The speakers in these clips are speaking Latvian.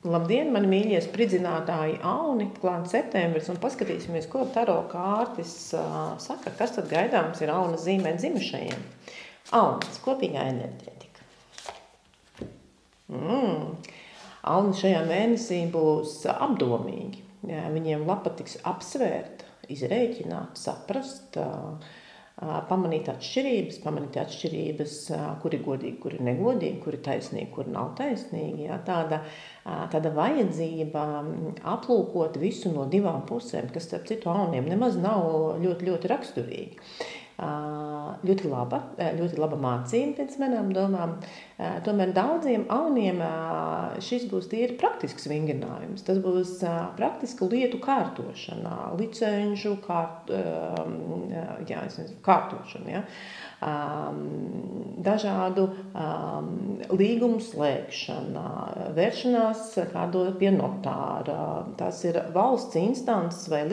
Labdien, mani mīļie spridzinātāji Auni, klāt septembris, un paskatīsimies, ko taro kārtis saka, kas tad gaidāms ir Auna zīmē dzimušajiem. Aunas, kopīgā enerģētika. Auna šajā mēnesī būs apdomīgi. Viņiem lapa tiks apsvērt, izrēķināt, saprast, pamanīt atšķirības, kur ir godīgi, kur ir negodīgi, kur ir taisnīgi, kur nav taisnīgi. Ja? Tāda vajadzība aplūkot visu no divām pusēm, kas starp citu auniem nemaz nav ļoti raksturīgi. Ļoti laba mācība pēc manām domām. Tomēr daudziem auniem šis būs tīri praktisks vingrinājums. Tas būs praktiska lietu kārtošana, licenžu kārtošana, ja? Dažādu līgumu slēgšana, vēršanās kādot pie notāra. Tas ir valsts instances vai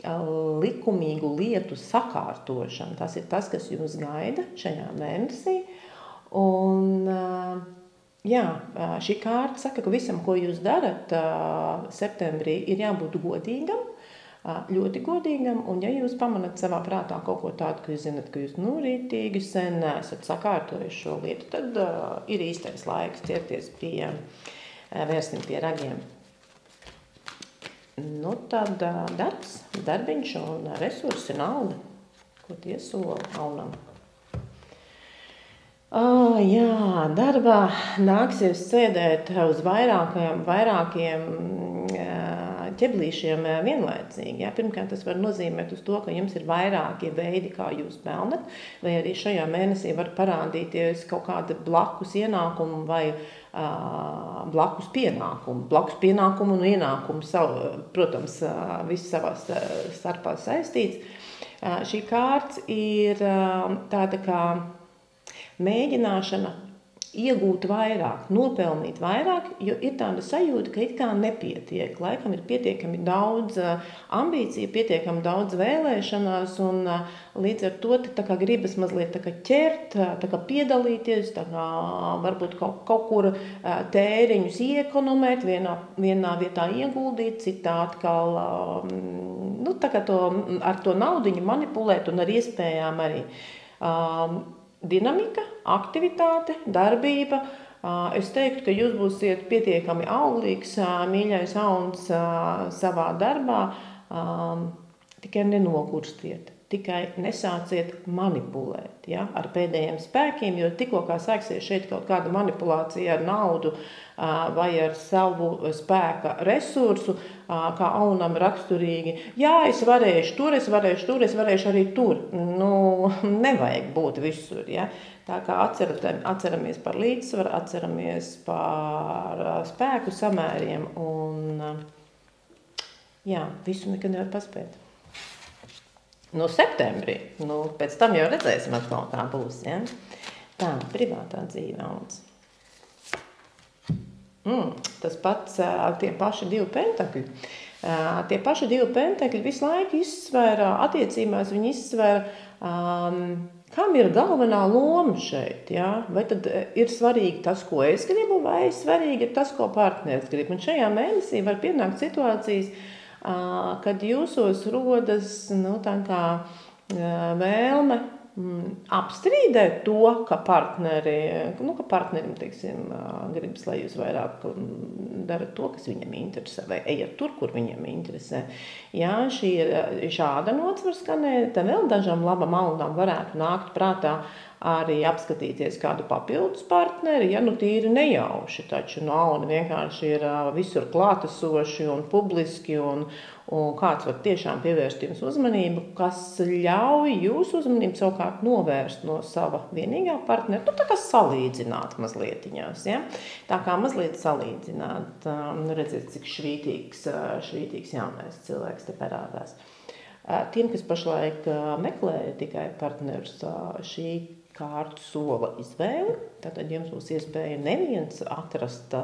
likumīgu lietu sakārtošana. Tas ir tas, kas jums gaida šajā mēnesī. Un, šī kārta saka, ka visam, ko jūs darat septembrī, ir jābūt godīgam, ļoti godīgam. Un ja jūs pamanat savā prātā kaut ko tādu, ka jūs zinat, ka jūs rītīgi sen esat sakārtojuši šo lietu, tad ir īstais laiks ķerties vērsim pie ragiem. Tad darbiņš un resursi, nauda, ko tie sola aunam. Darbā nāksies sēdēt uz vairākiem ķeblīšiem vienlaicīgi. Ja? Pirmkārt, tas var nozīmēt uz to, ka jums ir vairākie veidi, kā jūs pelnat, vai arī šajā mēnesī var parādīties kaut kāda blakus ienākumu vai blakus pienākumu un ienākumu, protams, viss savā starpā saistīts. Šī kārts ir tāda kā mēģināšana iegūt vairāk, nopelnīt vairāk, jo ir tāda sajūta, ka it kā nepietiek. Laikam ir pietiekami daudz ambīciju, pietiekami daudz vēlēšanās, un līdz ar to tā kā gribas mazliet tā kā ķert, tā kā piedalīties, tā kā varbūt kaut kur tēriņus iekonomēt, vienā vietā ieguldīt, citā atkal tā kā ar to naudiņu manipulēt un ar iespējām arī. Dinamika, aktivitāte, darbība. Es teiktu, ka jūs būsiet pietiekami auglīgs, mīļais auns savā darbā. Tikai nenogurstiet, tikai nesāciet manipulēt, ja, ar pēdējiem spēkiem, jo tikko kā sāksies šeit kaut kāda manipulācija ar naudu vai ar savu spēka resursu, kā aunam raksturīgi. Jā, es varēšu tur, es varēšu arī tur. Nevajag būt visur, ja. Tā kā atceramies par līdzsvaru, atceramies par spēku samēriem un visu nekad nevar paspēt. Septembrī, pēc tam jau redzēsim atkal kā būs, ja. Tā, privātā dzīve auns. Tas pats tie paši divi pentakļi. Tie paši divi pentakļi visu laiku izsvēra, attiecībās viņi izsvēra, kam ir galvenā loma šeit, ja? Vai tad ir svarīgi tas, ko es gribu, vai svarīgi ir tas, ko partneris grib. Un šajā mēnesī var pienākt situācijas, kad jūsos rodas tā kā vēlme apstrīdēt to, ka partnerim, teiksim, gribas, lai jūs vairāk darat to, kas viņam interesē, vai ejat tur, kur viņam interesē. Jā, šī ir šāda notsvar skanēja, tad vēl dažām labam aunām varētu nākt prātā arī apskatīties kādu papildus partneri, ja tīri nejauši, taču auni vienkārši ir visur klātesoši un publiski, un kāds var tiešām pievērst jums uzmanību, kas ļauj jūsu uzmanību savukārt novērst no sava vienīgā partnera, tā kā salīdzināt mazlietiņās, ja? Tā kā mazliet salīdzināt, redzēt, cik švītīgs jaunais cilvēks te parādās. Tiem, kas pašlaik meklē tikai partnerus, šī kārtu sola izvēle, tātad jums būs iespēja neviens atrast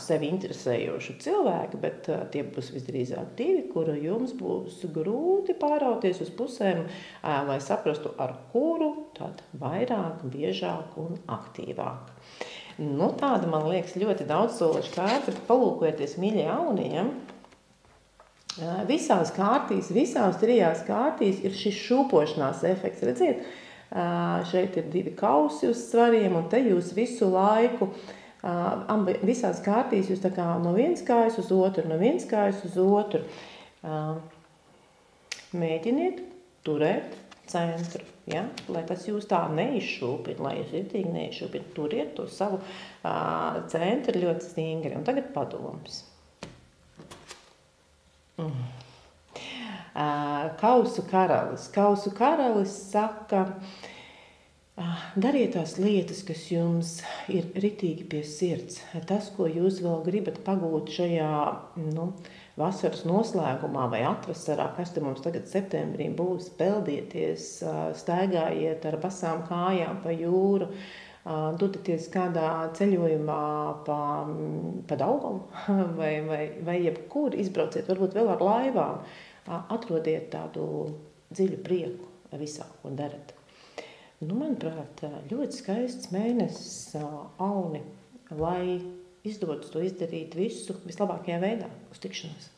sevi interesējošu cilvēku, bet tie būs visdrīzāk divi, kuru jums būs grūti pārauties uz pusēm, lai saprastu, ar kuru tad vairāk, biežāk un aktīvāk. Nu, tāda, man liekas, ļoti daudzsološa kārta, bet palūkojieties, mīļie jaunie, visās kārtīs, visās trijās kārtīs ir šis šūpošanās efekts. Redziet, šeit ir 2 kausi uz svariem, un te jūs visu laiku, visās kārtīs jūs tā kā no vienas kājas uz otru, no vienas kājas uz otru. Mēģiniet turēt centru, ja? Lai tas jūs tā neizšūpina, lai jūs ritīgi neizšūpina. Turiet to savu centru ļoti stingri. Un tagad padoms. Kausu karalis. Kausu karalis saka, dariet tās lietas, kas jums ir ritīgi pie sirds. Tas, ko jūs vēl gribat pagūt šajā vasaras noslēgumā vai atvasarā, kas te mums tagad septembrī būs, peldieties, staigājiet ar basām kājām pa jūru, dodaties kādā ceļojumā pa Daugavu vai jebkur, izbrauciet varbūt vēl ar laivām, atrodiet tādu dziļu prieku visā, ko darat. Manuprāt, ļoti skaists mēnesis, Auni, lai izdodas to izdarīt visu vislabākajā veidā. Uz tikšanos!